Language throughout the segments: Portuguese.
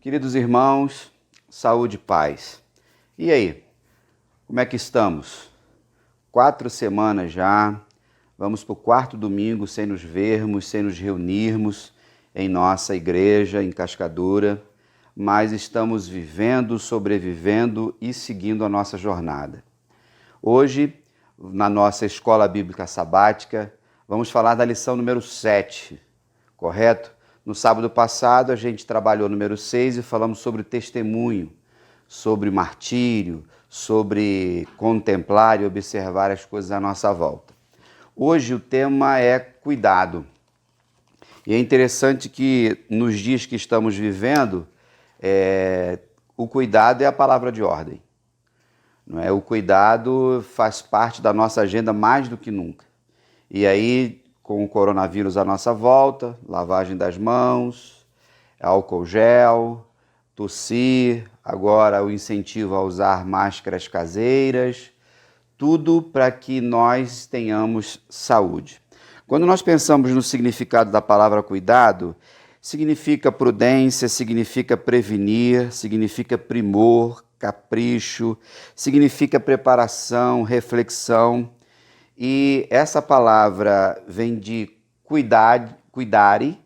Queridos irmãos, saúde e paz. E aí, como é que estamos? 4 semanas já, vamos para o 4º domingo sem nos vermos, sem nos reunirmos em nossa igreja, em Cascadura, mas estamos vivendo, sobrevivendo e seguindo a nossa jornada. Hoje, na nossa escola bíblica sabática, vamos falar da lição número 7, correto? No sábado passado, a gente trabalhou o número 6 e falamos sobre o testemunho, sobre o martírio, sobre contemplar e observar as coisas à nossa volta. Hoje o tema é cuidado. E é interessante que nos dias que estamos vivendo, o cuidado é a palavra de ordem. Não é? O cuidado faz parte da nossa agenda mais do que nunca. E aí, com o coronavírus à nossa volta, lavagem das mãos, álcool gel, tossir, agora o incentivo a usar máscaras caseiras, tudo para que nós tenhamos saúde. Quando nós pensamos no significado da palavra cuidado, significa prudência, significa prevenir, significa primor, capricho, significa preparação, reflexão. E essa palavra vem de cuidare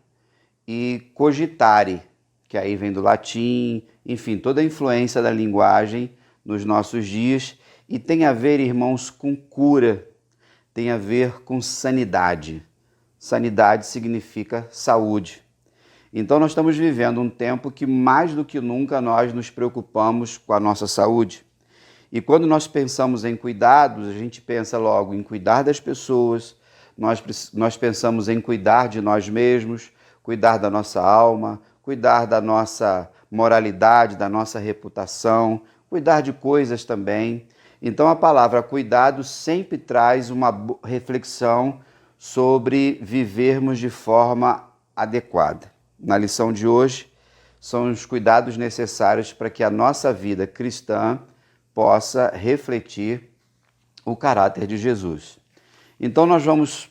e cogitare, que aí vem do latim, enfim, toda a influência da linguagem nos nossos dias e tem a ver, irmãos, com cura, tem a ver com sanidade. Sanidade significa saúde. Então nós estamos vivendo um tempo que mais do que nunca nós nos preocupamos com a nossa saúde. E quando nós pensamos em cuidados, a gente pensa logo em cuidar das pessoas, nós pensamos em cuidar de nós mesmos, cuidar da nossa alma, cuidar da nossa moralidade, da nossa reputação, cuidar de coisas também. Então a palavra cuidado sempre traz uma reflexão sobre vivermos de forma adequada. Na lição de hoje, são os cuidados necessários para que a nossa vida cristã possa refletir o caráter de Jesus. Então nós vamos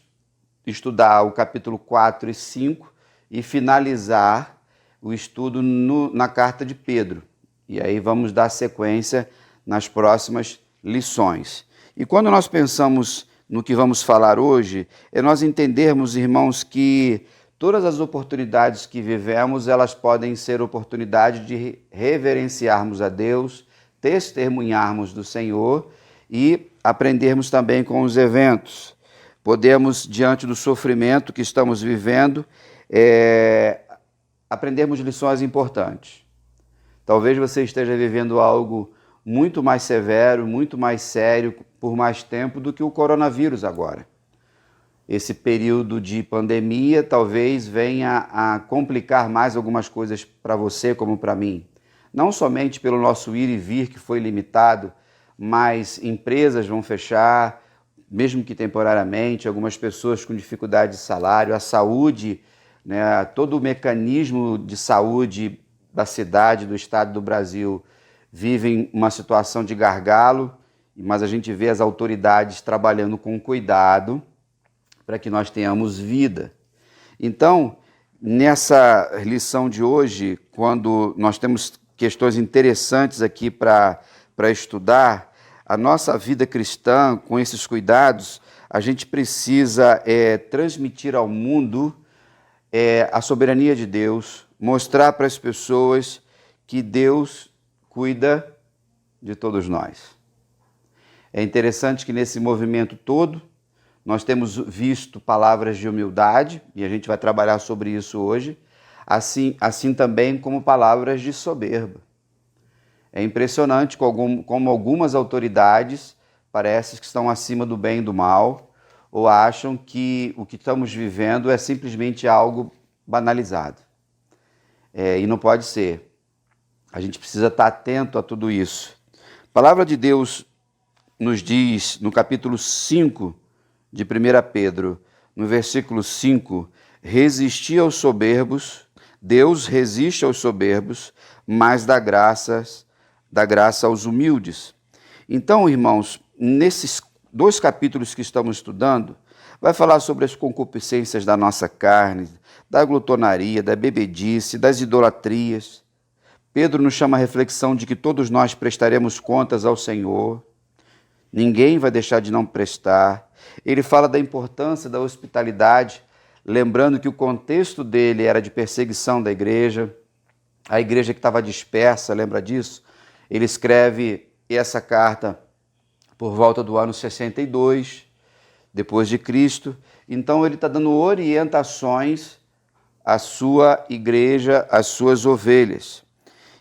estudar o capítulo 4 e 5 e finalizar o estudo na carta de Pedro. E aí vamos dar sequência nas próximas lições. E quando nós pensamos no que vamos falar hoje, é nós entendermos, irmãos, que todas as oportunidades que vivemos, elas podem ser oportunidade de reverenciarmos a Deus, testemunharmos do Senhor e aprendermos também com os eventos. Podemos, diante do sofrimento que estamos vivendo, aprendermos lições importantes. Talvez você esteja vivendo algo muito mais severo, muito mais sério, por mais tempo do que o coronavírus agora. Esse período de pandemia talvez venha a complicar mais algumas coisas para você como para mim. Não somente pelo nosso ir e vir que foi limitado, mas empresas vão fechar, mesmo que temporariamente, algumas pessoas com dificuldade de salário, a saúde, né, todo o mecanismo de saúde da cidade, do estado do Brasil, vivem uma situação de gargalo, mas a gente vê as autoridades trabalhando com cuidado para que nós tenhamos vida. Então, nessa lição de hoje, quando nós temos questões interessantes aqui para estudar, a nossa vida cristã, com esses cuidados, a gente precisa transmitir ao mundo a soberania de Deus, mostrar para as pessoas que Deus cuida de todos nós. É interessante que nesse movimento todo, nós temos visto palavras de humildade, e a gente vai trabalhar sobre isso hoje, assim também como palavras de soberba. É impressionante como algumas autoridades parecem que estão acima do bem e do mal, ou acham que o que estamos vivendo é simplesmente algo banalizado. E não pode ser. A gente precisa estar atento a tudo isso. A palavra de Deus nos diz, no capítulo 5 de 1 Pedro, no versículo 5, resisti aos soberbos, Deus resiste aos soberbos, mas dá graça aos humildes. Então, irmãos, nesses 2 capítulos que estamos estudando, vai falar sobre as concupiscências da nossa carne, da glutonaria, da bebedice, das idolatrias. Pedro nos chama a reflexão de que todos nós prestaremos contas ao Senhor. Ninguém vai deixar de não prestar. Ele fala da importância da hospitalidade, lembrando que o contexto dele era de perseguição da igreja, a igreja que estava dispersa, lembra disso? Ele escreve essa carta por volta do ano 62, depois de Cristo. Então ele está dando orientações à sua igreja, às suas ovelhas.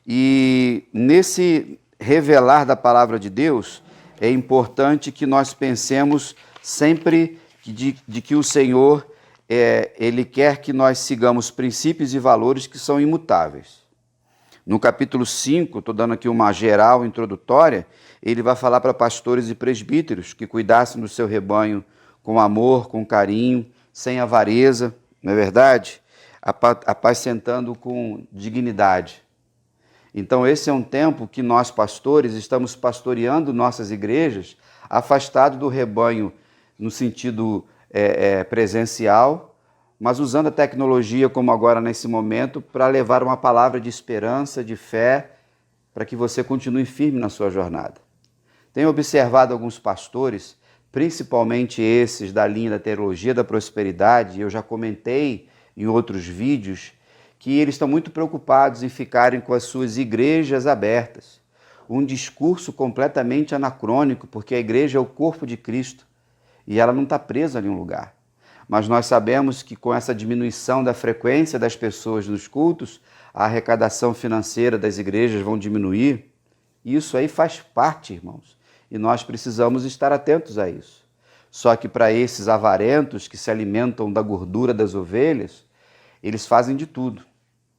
E nesse revelar da palavra de Deus, é importante que nós pensemos sempre de que o Senhor, Ele quer que nós sigamos princípios e valores que são imutáveis. No capítulo 5, estou dando aqui uma geral introdutória, ele vai falar para pastores e presbíteros que cuidassem do seu rebanho com amor, com carinho, sem avareza, não é verdade? Apacentando com dignidade. Então esse é um tempo que nós pastores estamos pastoreando nossas igrejas, afastados do rebanho no sentido presencial, mas usando a tecnologia como agora nesse momento para levar uma palavra de esperança, de fé, para que você continue firme na sua jornada. Tenho observado alguns pastores, principalmente esses da linha da teologia da prosperidade, eu já comentei em outros vídeos, que eles estão muito preocupados em ficarem com as suas igrejas abertas. Um discurso completamente anacrônico, porque a igreja é o corpo de Cristo e ela não está presa em um lugar. Mas nós sabemos que com essa diminuição da frequência das pessoas nos cultos, a arrecadação financeira das igrejas vão diminuir. Isso aí faz parte, irmãos, e nós precisamos estar atentos a isso. Só que para esses avarentos que se alimentam da gordura das ovelhas, eles fazem de tudo.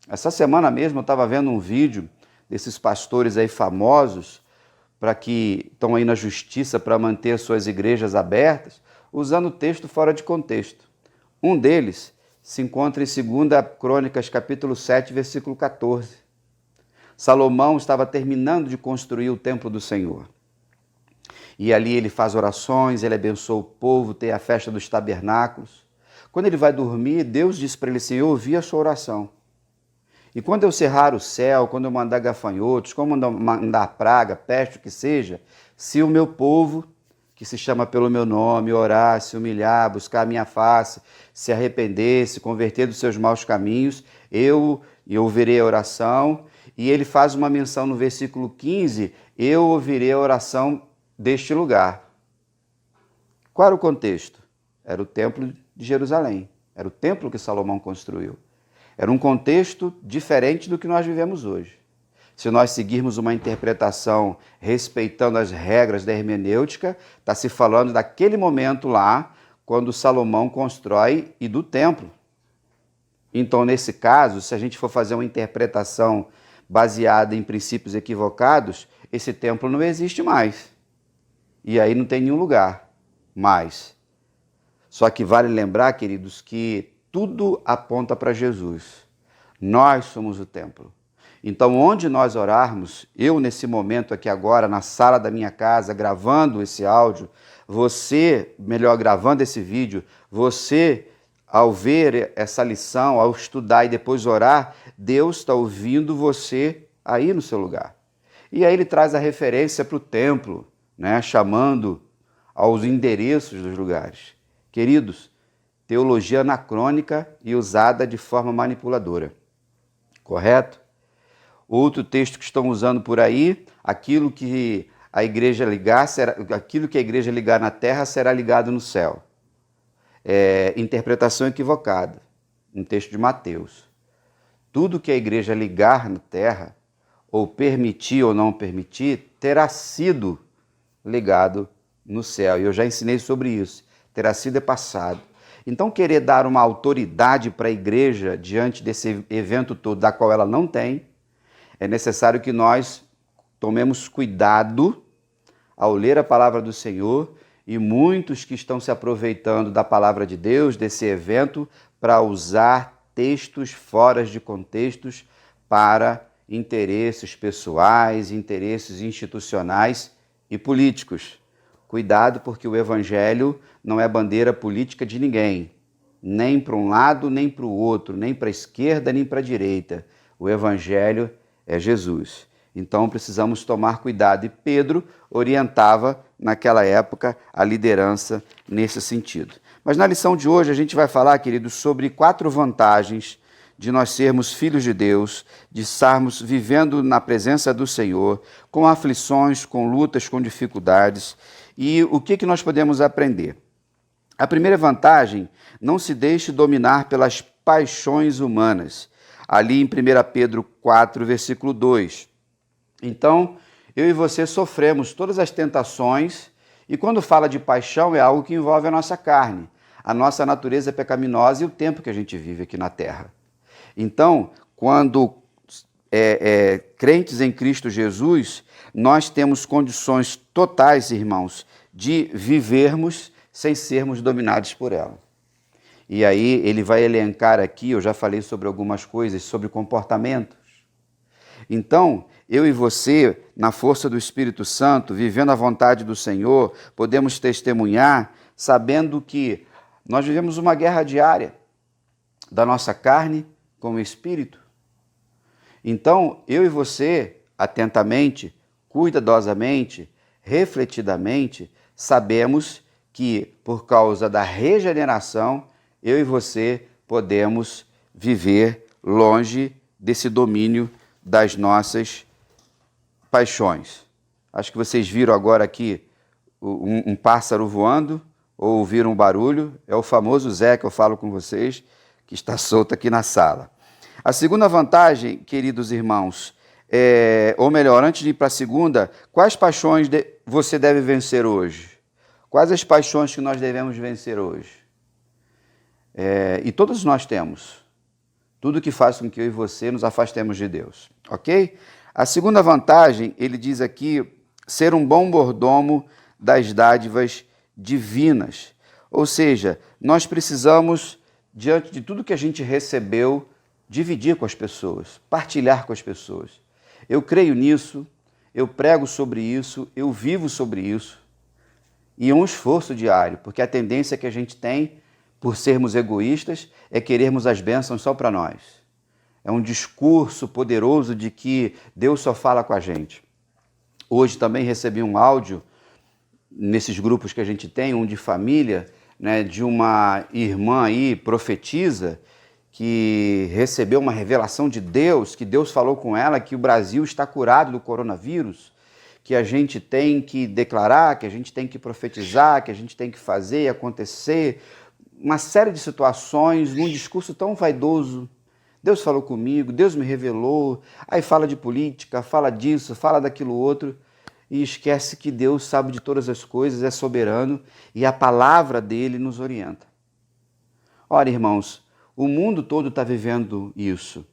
Essa semana mesmo eu estava vendo um vídeo desses pastores aí famosos para que estão aí na justiça para manter suas igrejas abertas, usando o texto fora de contexto. Um deles se encontra em 2 Crônicas, capítulo 7, versículo 14. Salomão estava terminando de construir o templo do Senhor. E ali ele faz orações, ele abençoa o povo, tem a festa dos tabernáculos. Quando ele vai dormir, Deus diz para ele assim: eu ouvi a sua oração. E quando eu cerrar o céu, quando eu mandar gafanhotos, quando eu mandar praga, peste, o que seja, se o meu povo, que se chama pelo meu nome, orar, se humilhar, buscar a minha face, se arrepender, se converter dos seus maus caminhos, eu ouvirei a oração. E ele faz uma menção no versículo 15, eu ouvirei a oração deste lugar. Qual era o contexto? Era o templo de Jerusalém, era o templo que Salomão construiu. Era um contexto diferente do que nós vivemos hoje. Se nós seguirmos uma interpretação respeitando as regras da hermenêutica, está se falando daquele momento lá, quando Salomão constrói e do templo. Então, nesse caso, se a gente for fazer uma interpretação baseada em princípios equivocados, esse templo não existe mais. E aí não tem nenhum lugar mais. Só que vale lembrar, queridos, que tudo aponta para Jesus. Nós somos o templo. Então, onde nós orarmos, eu nesse momento aqui agora, na sala da minha casa, gravando esse áudio, você, melhor, gravando esse vídeo, você, ao ver essa lição, ao estudar e depois orar, Deus está ouvindo você aí no seu lugar. E aí ele traz a referência para o templo, né, chamando aos endereços dos lugares. Queridos, teologia anacrônica e usada de forma manipuladora. Correto? Outro texto que estão usando por aí, aquilo que a igreja ligar na terra será ligado no céu. Interpretação equivocada, um texto de Mateus. Tudo que a igreja ligar na terra, ou permitir ou não permitir, terá sido ligado no céu. E eu já ensinei sobre isso. Terá sido passado. Então, querer dar uma autoridade para a igreja diante desse evento todo, da qual ela não tem, é necessário que nós tomemos cuidado ao ler a palavra do Senhor, e muitos que estão se aproveitando da palavra de Deus, desse evento, para usar textos fora de contextos para interesses pessoais, interesses institucionais e políticos. Cuidado, porque o evangelho não é bandeira política de ninguém, nem para um lado, nem para o outro, nem para a esquerda, nem para a direita. O evangelho é Jesus. Então precisamos tomar cuidado. E Pedro orientava naquela época a liderança nesse sentido. Mas na lição de hoje a gente vai falar, queridos, sobre 4 vantagens de nós sermos filhos de Deus, de estarmos vivendo na presença do Senhor, com aflições, com lutas, com dificuldades. E o que nós podemos aprender? A primeira vantagem, não se deixe dominar pelas paixões humanas. Ali em 1 Pedro 4, versículo 2. Então, eu e você sofremos todas as tentações, e quando fala de paixão é algo que envolve a nossa carne, a nossa natureza pecaminosa e o tempo que a gente vive aqui na terra. Então, quando crentes em Cristo Jesus, nós temos condições totais, irmãos, de vivermos sem sermos dominados por ela. E aí ele vai elencar aqui, eu já falei sobre algumas coisas, sobre comportamentos. Então, eu e você, na força do Espírito Santo, vivendo a vontade do Senhor, podemos testemunhar, sabendo que nós vivemos uma guerra diária da nossa carne com o Espírito. Então, eu e você, atentamente, cuidadosamente, refletidamente, sabemos que, por causa da regeneração, eu e você podemos viver longe desse domínio das nossas paixões. Acho que vocês viram agora aqui um pássaro voando, ou ouviram um barulho, é o famoso Zé que eu falo com vocês, que está solto aqui na sala. A segunda vantagem, queridos irmãos, ou melhor, antes de ir para a segunda, quais paixões você deve vencer hoje? Quais as paixões que nós devemos vencer hoje? E todos nós temos. Tudo que faz com que eu e você nos afastemos de Deus, ok? A segunda vantagem, ele diz aqui, ser um bom mordomo das dádivas divinas. Ou seja, nós precisamos, diante de tudo que a gente recebeu, dividir com as pessoas, partilhar com as pessoas. Eu creio nisso, eu prego sobre isso, eu vivo sobre isso. E é um esforço diário, porque a tendência que a gente tem, por sermos egoístas, é querermos as bênçãos só para nós. É um discurso poderoso de que Deus só fala com a gente. Hoje também recebi um áudio, nesses grupos que a gente tem, um de família, né, de uma irmã aí, profetisa, que recebeu uma revelação de Deus, que Deus falou com ela que o Brasil está curado do coronavírus, que a gente tem que declarar, que a gente tem que profetizar, que a gente tem que fazer acontecer, uma série de situações, num discurso tão vaidoso. Deus falou comigo, Deus me revelou, aí fala de política, fala disso, fala daquilo outro, e esquece que Deus sabe de todas as coisas, é soberano, e a palavra dele nos orienta. Ora, irmãos, o mundo todo está vivendo isso.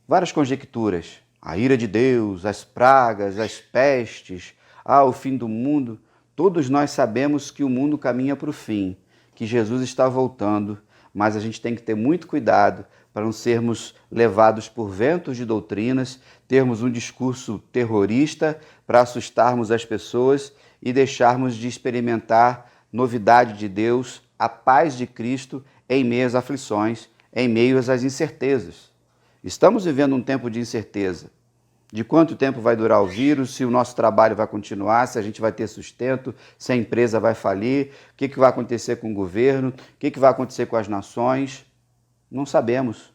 Várias conjecturas, a ira de Deus, as pragas, as pestes, o fim do mundo. Todos nós sabemos que o mundo caminha para o fim, que Jesus está voltando, mas a gente tem que ter muito cuidado para não sermos levados por ventos de doutrinas, termos um discurso terrorista para assustarmos as pessoas e deixarmos de experimentar novidade de Deus, a paz de Cristo em meio às aflições, em meio às incertezas. Estamos vivendo um tempo de incerteza. De quanto tempo vai durar o vírus, se o nosso trabalho vai continuar, se a gente vai ter sustento, se a empresa vai falir, o que vai acontecer com o governo, o que vai acontecer com as nações. Não sabemos.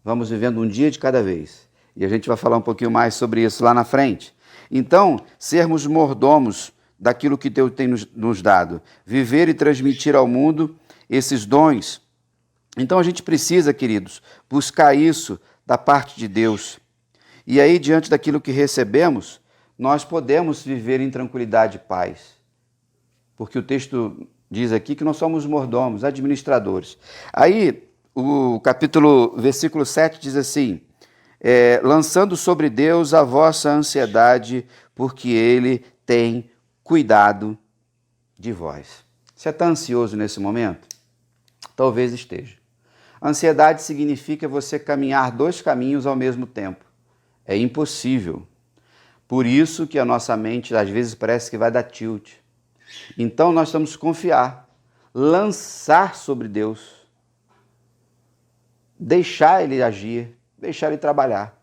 Vamos vivendo um dia de cada vez. E a gente vai falar um pouquinho mais sobre isso lá na frente. Então, sermos mordomos daquilo que Deus tem nos dado. Viver e transmitir ao mundo esses dons. Então a gente precisa, queridos, buscar isso da parte de Deus. E aí, diante daquilo que recebemos, nós podemos viver em tranquilidade e paz. Porque o texto diz aqui que nós somos mordomos, administradores. Aí, versículo 7 diz assim, lançando sobre Deus a vossa ansiedade, porque Ele tem cuidado de vós. Você está ansioso nesse momento? Talvez esteja. Ansiedade significa você caminhar 2 caminhos ao mesmo tempo. É impossível. Por isso que a nossa mente às vezes parece que vai dar tilt. Então nós temos que confiar, lançar sobre Deus, deixar Ele agir, deixar Ele trabalhar.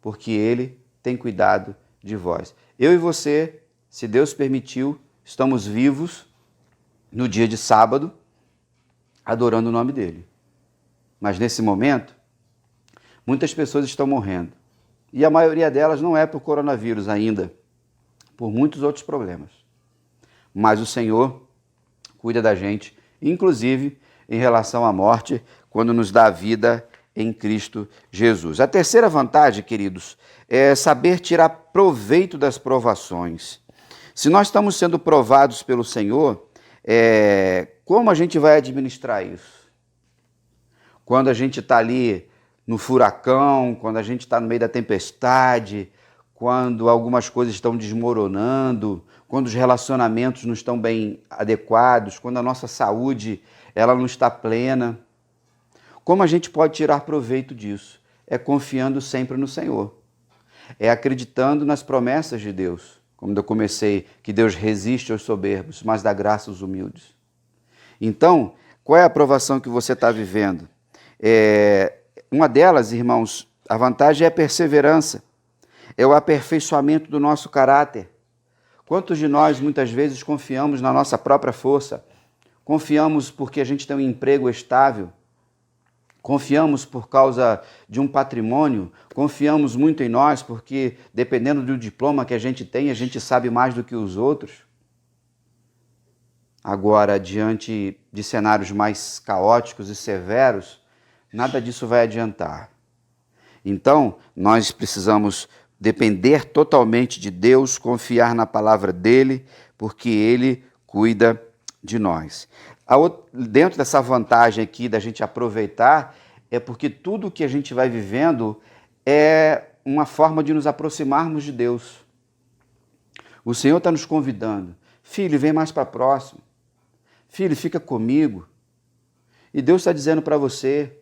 porque Ele tem cuidado de vós. Eu e você, se Deus permitiu, estamos vivos no dia de sábado, adorando o nome dEle. Mas nesse momento, muitas pessoas estão morrendo. E a maioria delas não é por coronavírus ainda, por muitos outros problemas. Mas o Senhor cuida da gente, inclusive em relação à morte, quando nos dá a vida em Cristo Jesus. A terceira vantagem, queridos, é saber tirar proveito das provações. Se nós estamos sendo provados pelo Senhor, como a gente vai administrar isso? Quando a gente está ali no furacão, quando a gente está no meio da tempestade, quando algumas coisas estão desmoronando, quando os relacionamentos não estão bem adequados, quando a nossa saúde ela não está plena. Como a gente pode tirar proveito disso? É confiando sempre no Senhor. É acreditando nas promessas de Deus. Como eu comecei, que Deus resiste aos soberbos, mas dá graça aos humildes. Então, qual é a provação que você está vivendo? Uma delas, irmãos, a vantagem é a perseverança. É o aperfeiçoamento do nosso caráter. Quantos de nós, muitas vezes, confiamos na nossa própria força? Confiamos porque a gente tem um emprego estável? Confiamos por causa de um patrimônio? Confiamos muito em nós porque, dependendo do diploma que a gente tem, a gente sabe mais do que os outros? Agora, diante de cenários mais caóticos e severos, nada disso vai adiantar. Então, nós precisamos depender totalmente de Deus, confiar na palavra dEle, porque Ele cuida de nós. Dentro dessa vantagem aqui da gente aproveitar, é porque tudo que a gente vai vivendo é uma forma de nos aproximarmos de Deus. O Senhor está nos convidando. Filho, vem mais para próximo. Filho, fica comigo. E Deus está dizendo para você.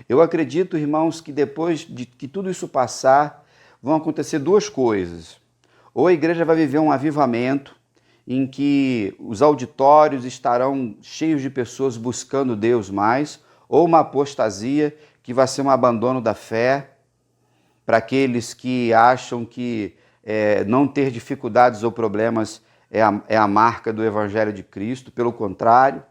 Eu acredito, irmãos, que depois de que tudo isso passar, vão acontecer duas coisas. Ou a igreja vai viver um avivamento, em que os auditórios estarão cheios de pessoas buscando Deus mais, ou uma apostasia, que vai ser um abandono da fé, para aqueles que acham que não ter dificuldades ou problemas é a marca do Evangelho de Cristo. Pelo contrário,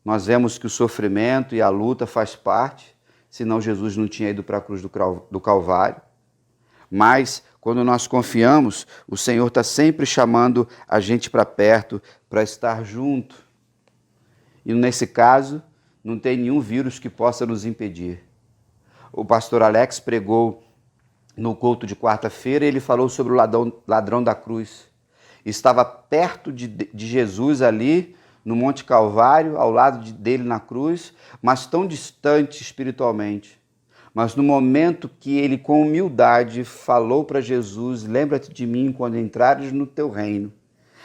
nós vemos que o sofrimento e a luta faz parte, senão Jesus não tinha ido para a cruz do Calvário. Mas, quando nós confiamos, o Senhor está sempre chamando a gente para perto, para estar junto. E nesse caso, não tem nenhum vírus que possa nos impedir. O pastor Alex pregou no culto de quarta-feira e ele falou sobre o ladrão da cruz. Estava perto de Jesus ali, no Monte Calvário, ao lado dele na cruz, mas tão distante espiritualmente. Mas no momento que ele, com humildade, falou para Jesus, lembra-te de mim quando entrares no teu reino,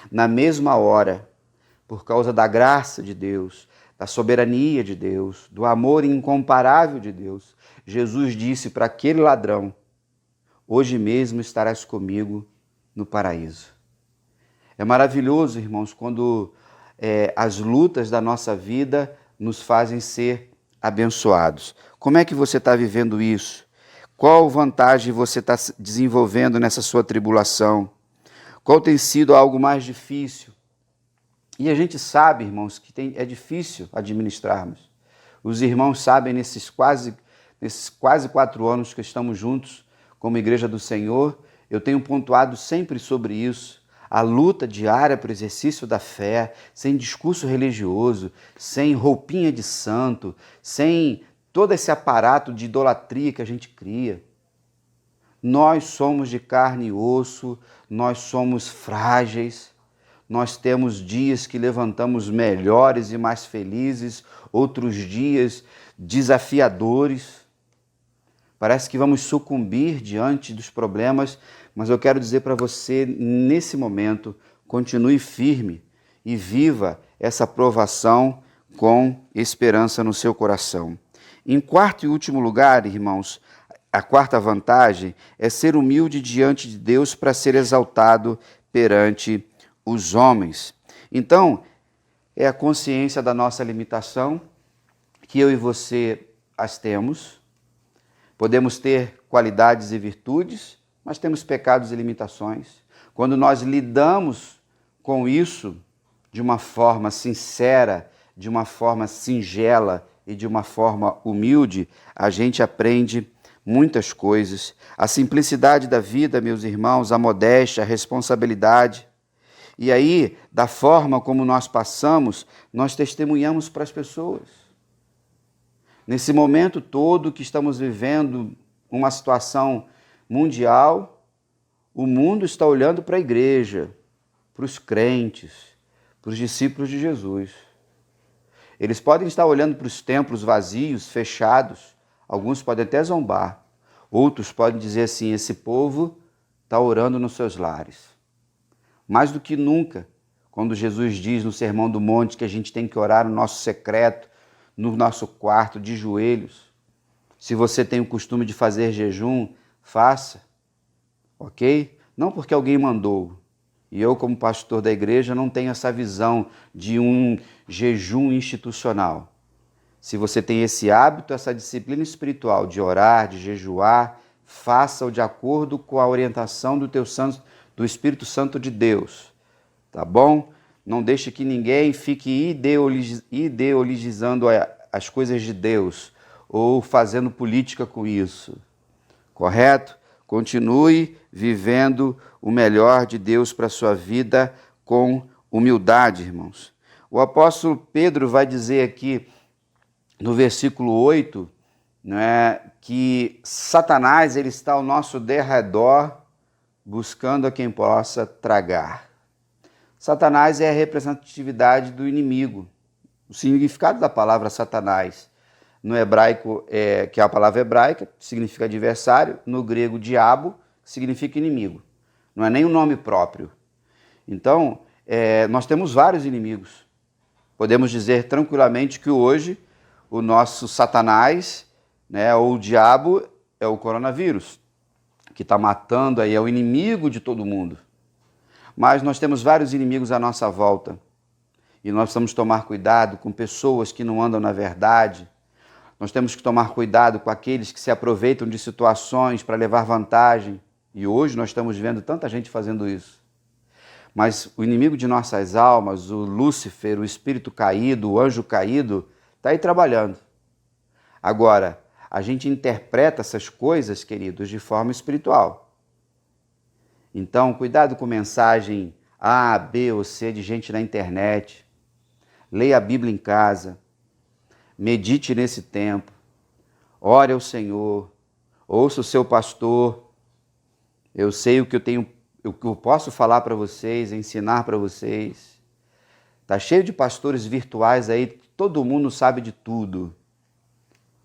na mesma hora, por causa da graça de Deus, da soberania de Deus, do amor incomparável de Deus, Jesus disse para aquele ladrão, hoje mesmo estarás comigo no paraíso. É maravilhoso, irmãos, quando as lutas da nossa vida nos fazem ser abençoados. Como é que você está vivendo isso? Qual vantagem você está desenvolvendo nessa sua tribulação? Qual tem sido algo mais difícil? E a gente sabe, irmãos, que é difícil administrarmos. Os irmãos sabem, nesses quase 4 anos que estamos juntos como Igreja do Senhor, eu tenho pontuado sempre sobre isso. A luta diária para o exercício da fé, sem discurso religioso, sem roupinha de santo, sem todo esse aparato de idolatria que a gente cria. Nós somos de carne e osso, nós somos frágeis, nós temos dias que levantamos melhores e mais felizes, outros dias desafiadores. Parece que vamos sucumbir diante dos problemas, mas eu quero dizer para você, nesse momento, continue firme e viva essa provação com esperança no seu coração. Em quarto e último lugar, irmãos, a quarta vantagem é ser humilde diante de Deus para ser exaltado perante os homens. Então, é a consciência da nossa limitação, que eu e você as temos. Podemos ter qualidades e virtudes, mas temos pecados e limitações. Quando nós lidamos com isso de uma forma sincera, de uma forma singela e de uma forma humilde, a gente aprende muitas coisas. A simplicidade da vida, meus irmãos, a modéstia, a responsabilidade. E aí, da forma como nós passamos, nós testemunhamos para as pessoas. Nesse momento todo que estamos vivendo uma situação mundial, o mundo está olhando para a igreja, para os crentes, para os discípulos de Jesus. Eles podem estar olhando para os templos vazios, fechados, alguns podem até zombar, outros podem dizer assim, esse povo está orando nos seus lares. Mais do que nunca, quando Jesus diz no Sermão do Monte que a gente tem que orar no nosso secreto, no nosso quarto, de joelhos. Se você tem o costume de fazer jejum, faça, ok? Não porque alguém mandou. E eu, como pastor da igreja, não tenho essa visão de um jejum institucional. Se você tem esse hábito, essa disciplina espiritual de orar, de jejuar, faça-o de acordo com a orientação do Espírito Santo de Deus. Tá bom? Não deixe que ninguém fique ideologizando as coisas de Deus ou fazendo política com isso. Correto? Continue vivendo o melhor de Deus para a sua vida com humildade, irmãos. O apóstolo Pedro vai dizer aqui no versículo 8, né, que Satanás ele está ao nosso derredor buscando a quem possa tragar. Satanás é a representatividade do inimigo. O significado da palavra Satanás no hebraico, que é a palavra hebraica, significa adversário, no grego diabo, significa inimigo. Não é nem um nome próprio. Então, nós temos vários inimigos. Podemos dizer tranquilamente que hoje o nosso Satanás, né, ou o diabo, é o coronavírus, que está matando aí, é o inimigo de todo mundo. Mas nós temos vários inimigos à nossa volta. E nós precisamos tomar cuidado com pessoas que não andam na verdade. Nós temos que tomar cuidado com aqueles que se aproveitam de situações para levar vantagem. E hoje nós estamos vendo tanta gente fazendo isso. Mas o inimigo de nossas almas, o Lúcifer, o espírito caído, o anjo caído, está aí trabalhando. Agora, a gente interpreta essas coisas, queridos, de forma espiritual. Então, cuidado com mensagem A, B ou C de gente na internet. Leia a Bíblia em casa. Medite nesse tempo. Ore ao Senhor. Ouça o seu pastor. Eu sei o que eu posso falar para vocês, ensinar para vocês. Está cheio de pastores virtuais aí, todo mundo sabe de tudo.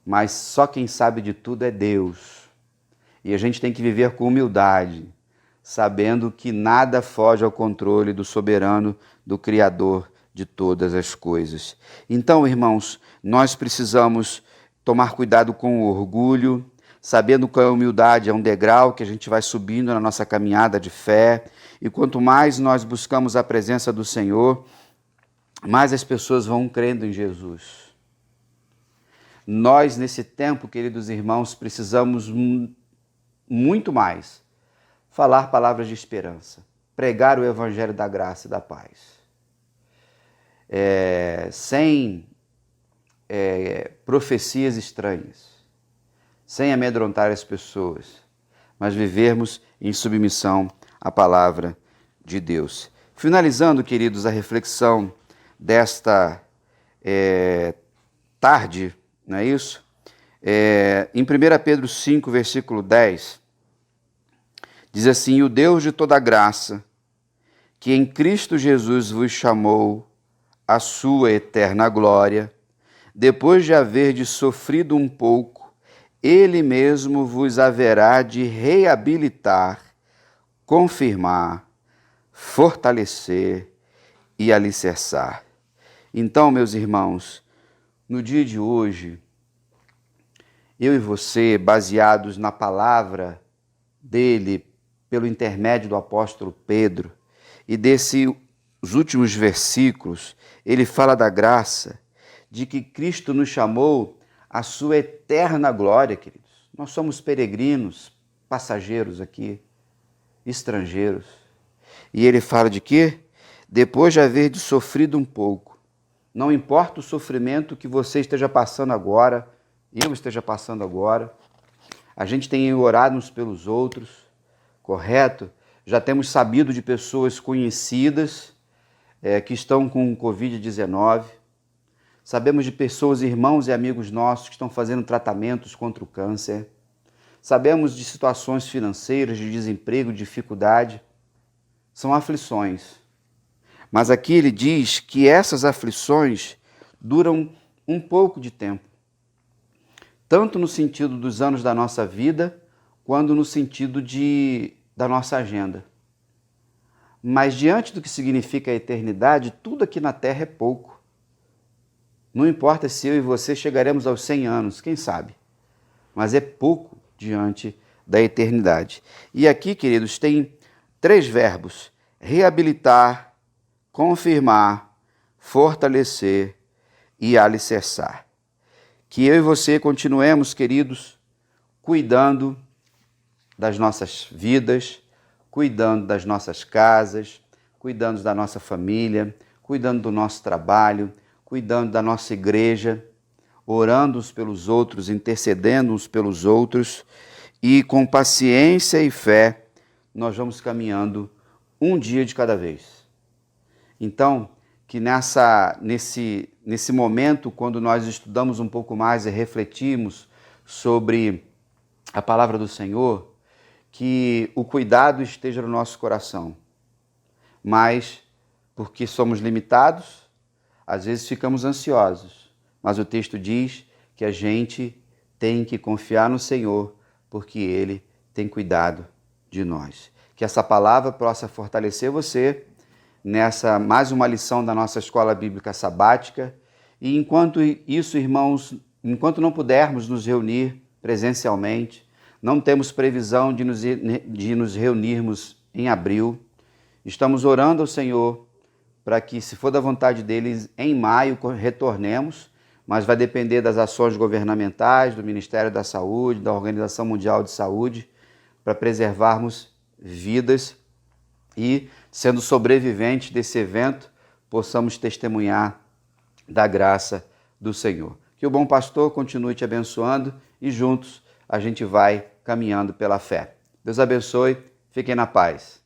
Mas só quem sabe de tudo é Deus. E a gente tem que viver com humildade, sabendo que nada foge ao controle do soberano, do Criador de todas as coisas. Então, irmãos, nós precisamos tomar cuidado com o orgulho, sabendo que a humildade é um degrau que a gente vai subindo na nossa caminhada de fé. E quanto mais nós buscamos a presença do Senhor, mais as pessoas vão crendo em Jesus. Nós, nesse tempo, queridos irmãos, precisamos muito mais falar palavras de esperança, pregar o evangelho da graça e da paz. Sem profecias estranhas, sem amedrontar as pessoas, mas vivermos em submissão à palavra de Deus. Finalizando, queridos, a reflexão desta tarde, não é isso? Em 1 Pedro 5, versículo 10, diz assim: o Deus de toda graça, que em Cristo Jesus vos chamou à sua eterna glória, depois de haverdes sofrido um pouco, Ele mesmo vos haverá de reabilitar, confirmar, fortalecer e alicerçar. Então, meus irmãos, no dia de hoje, eu e você, baseados na palavra dele, pelo intermédio do apóstolo Pedro, e desses últimos versículos, ele fala da graça, de que Cristo nos chamou à sua eterna glória, queridos. Nós somos peregrinos, passageiros aqui, estrangeiros. E ele fala de quê? Depois de haver sofrido um pouco. Não importa o sofrimento que você esteja passando agora, eu esteja passando agora. A gente tem orado uns pelos outros, correto? Já temos sabido de pessoas conhecidas que estão com o Covid-19. Sabemos de pessoas, irmãos e amigos nossos que estão fazendo tratamentos contra o câncer. Sabemos de situações financeiras, de desemprego, de dificuldade. São aflições. Mas aqui ele diz que essas aflições duram um pouco de tempo. Tanto no sentido dos anos da nossa vida, quanto no sentido da nossa agenda. Mas diante do que significa a eternidade, tudo aqui na Terra é pouco. Não importa se eu e você chegaremos aos 100 anos, quem sabe? Mas é pouco diante da eternidade. E aqui, queridos, tem 3 verbos: reabilitar, confirmar, fortalecer e alicerçar. Que eu e você continuemos, queridos, cuidando das nossas vidas, cuidando das nossas casas, cuidando da nossa família, cuidando do nosso trabalho, cuidando da nossa igreja, orando uns pelos outros, intercedendo uns pelos outros, e com paciência e fé nós vamos caminhando um dia de cada vez. Então, que nesse momento, quando nós estudamos um pouco mais e refletimos sobre a palavra do Senhor, que o cuidado esteja no nosso coração. Mas, porque somos limitados, às vezes ficamos ansiosos. Mas o texto diz que a gente tem que confiar no Senhor, porque Ele tem cuidado de nós. Que essa palavra possa fortalecer você nessa mais uma lição da nossa Escola Bíblica Sabática. E enquanto isso, irmãos, enquanto não pudermos nos reunir presencialmente, não temos previsão de nos reunirmos em abril, estamos orando ao Senhor para que, se for da vontade deles, em maio retornemos, mas vai depender das ações governamentais, do Ministério da Saúde, da Organização Mundial de Saúde, para preservarmos vidas e, sendo sobreviventes desse evento, possamos testemunhar da graça do Senhor. Que o bom pastor continue te abençoando e juntos a gente vai caminhando pela fé. Deus abençoe, fiquem na paz.